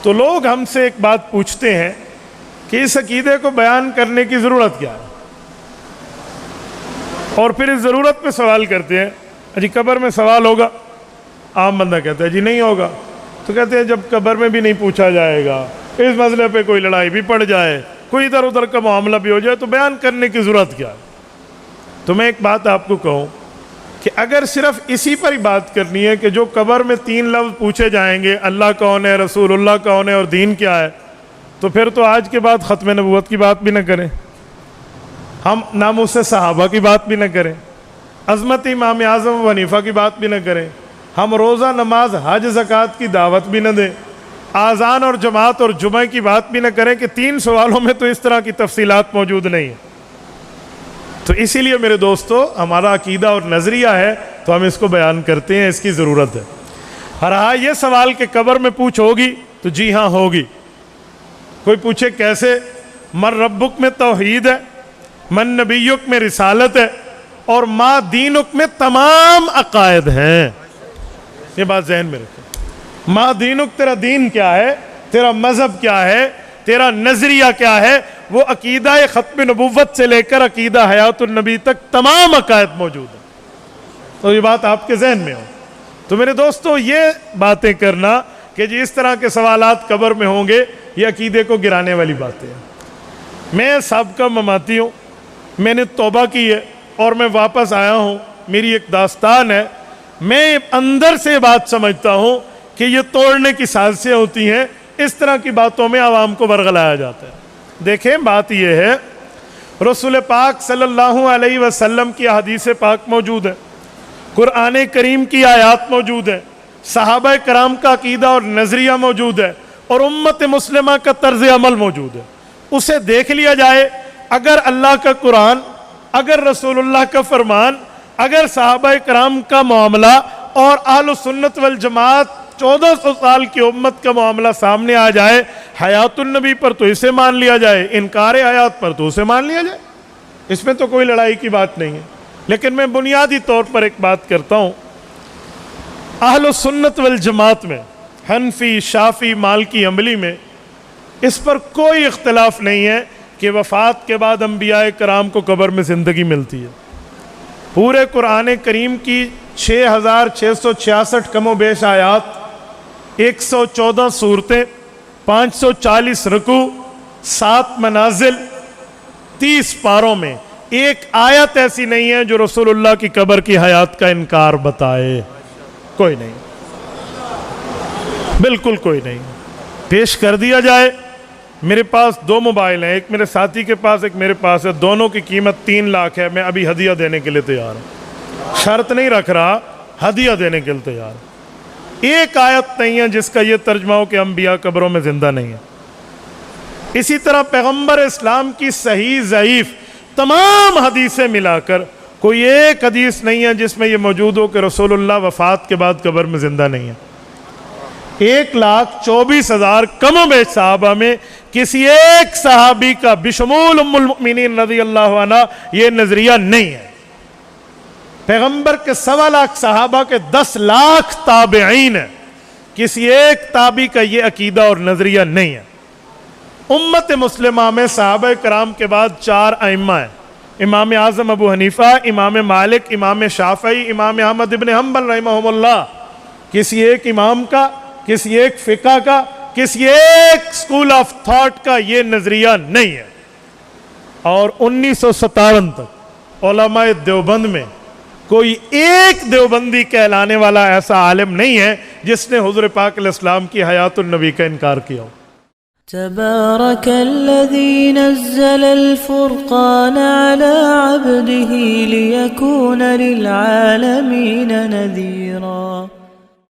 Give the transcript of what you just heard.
تو لوگ ہم سے ایک بات پوچھتے ہیں کہ اس عقیدے کو بیان کرنے کی ضرورت کیا ہے، اور پھر اس ضرورت پہ سوال کرتے ہیں جی قبر میں سوال ہوگا؟ عام بندہ کہتا ہے جی نہیں ہوگا، تو کہتے ہیں جب قبر میں بھی نہیں پوچھا جائے گا، اس مسئلے پہ کوئی لڑائی بھی پڑ جائے، کوئی ادھر ادھر کا معاملہ بھی ہو جائے، تو بیان کرنے کی ضرورت کیا ہے؟ تو میں ایک بات آپ کو کہوں کہ اگر صرف اسی پر ہی بات کرنی ہے کہ جو قبر میں 3 لفظ پوچھے جائیں گے، اللہ کون ہے، رسول اللہ کون ہے اور دین کیا ہے، تو پھر تو آج کے بعد ختم نبوت کی بات بھی نہ کریں، ہم ناموس صحابہ کی بات بھی نہ کریں، عظمت امام اعظم ابو حنیفہ کی بات بھی نہ کریں، ہم روزہ نماز حج زکوٰۃ کی دعوت بھی نہ دیں، آذان اور جماعت اور جمعہ کی بات بھی نہ کریں کہ 3 سوالوں میں تو اس طرح کی تفصیلات موجود نہیں ہیں۔ تو اسی لیے میرے دوستو، ہمارا عقیدہ اور نظریہ ہے تو ہم اس کو بیان کرتے ہیں، اس کی ضرورت ہے۔ اور ہاں یہ سوال کہ قبر میں پوچھ ہوگی تو جی ہاں ہوگی۔ کوئی پوچھے کیسے؟ من ربک میں توحید ہے، من نبیک میں رسالت ہے، اور ما دینک میں تمام عقائد ہیں۔ یہ بات ذہن میں رکھیں، ما دینک تیرا دین کیا ہے، تیرا مذہب کیا ہے، تیرا نظریہ کیا ہے، وہ عقیدہ ختم نبوت سے لے کر عقیدہ حیات النبی تک تمام عقائد موجود ہیں۔ تو یہ بات آپ کے ذہن میں ہو۔ تو میرے دوستو، یہ باتیں کرنا کہ جی اس طرح کے سوالات قبر میں ہوں گے، یہ عقیدے کو گرانے والی باتیں ہیں۔ میں سابقہ مماتی ہوں، میں نے توبہ کی ہے اور میں واپس آیا ہوں، میری ایک داستان ہے۔ میں اندر سے بات سمجھتا ہوں کہ یہ توڑنے کی سازشیں ہوتی ہیں، اس طرح کی باتوں میں عوام کو ورغلایا جاتا ہے۔ دیکھیں بات یہ ہے، رسول پاک صلی اللہ علیہ وسلم کی احادیث پاک موجود ہے، قرآن کریم کی آیات موجود ہیں، صحابہ کرام کا عقیدہ اور نظریہ موجود ہے، اور امت مسلمہ کا طرز عمل موجود ہے۔ اسے دیکھ لیا جائے، اگر اللہ کا قرآن، اگر رسول اللہ کا فرمان، اگر صحابہ کرام کا معاملہ اور اہل سنت والجماعت 1400 سال کی امت کا معاملہ سامنے آ جائے، حیات النبی پر تو اسے مان لیا جائے، انکار حیات پر تو اسے مان لیا جائے، اس میں تو کوئی لڑائی کی بات نہیں ہے۔ لیکن میں بنیادی طور پر ایک بات کرتا ہوں، اہل سنت والجماعت میں، حنفی، شافی، مالکی، حنبلی میں اس پر کوئی اختلاف نہیں ہے کہ وفات کے بعد انبیاء کرام کو قبر میں زندگی ملتی ہے۔ پورے قرآن کریم کی 6666 کم و بیش آیات، 114 صورتیں، 540 رکوع، 7 منازل، 30 پاروں میں ایک آیت ایسی نہیں ہے جو رسول اللہ کی قبر کی حیات کا انکار بتائے۔ کوئی نہیں، بالکل کوئی نہیں۔ پیش کر دیا جائے۔ میرے پاس 2 موبائل ہیں، ایک میرے ساتھی کے پاس، ایک میرے پاس ہے، دونوں کی قیمت 3 لاکھ ہے، میں ابھی ہدیہ دینے کے لیے تیار ہوں، شرط نہیں رکھ رہا، ہدیہ دینے کے لیے تیار ہوں۔ ایک آیت نہیں ہے جس کا یہ ترجمہ ہو کہ انبیاء قبروں میں زندہ نہیں ہیں۔ اسی طرح پیغمبر اسلام کی صحیح ضعیف تمام حدیثیں ملا کر کوئی ایک حدیث نہیں ہے جس میں یہ موجود ہو کہ رسول اللہ وفات کے بعد قبر میں زندہ نہیں ہے۔ 1,24,000 کم و بیش صحابہ میں کسی ایک صحابی کا بشمول ام المؤمنین رضی اللہ عنہ یہ نظریہ نہیں ہے۔ پیغمبر کے 1.25 لاکھ صحابہ کے 10 لاکھ تابعین ہیں، کسی ایک تابعی کا یہ عقیدہ اور نظریہ نہیں ہے۔ امت مسلمہ میں صحابہ کرام کے بعد 4 ائمہ ہیں، امام اعظم ابو حنیفہ، امام مالک، امام شافعی، امام احمد ابن حنبل رحمہم اللہ۔ کسی ایک امام کا، کسی ایک فقہ کا، کسی ایک سکول آف تھاٹ کا یہ نظریہ نہیں ہے۔ اور 1957 تک علماء دیوبند میں کوئی ایک دیوبندی کہلانے والا ایسا عالم نہیں ہے جس نے حضور پاک علیہ السلام کی حیات النبی کا انکار کیا ہو۔ تبارك الذي نزل الفرقان على عبده ليكون للعالمين نذيرا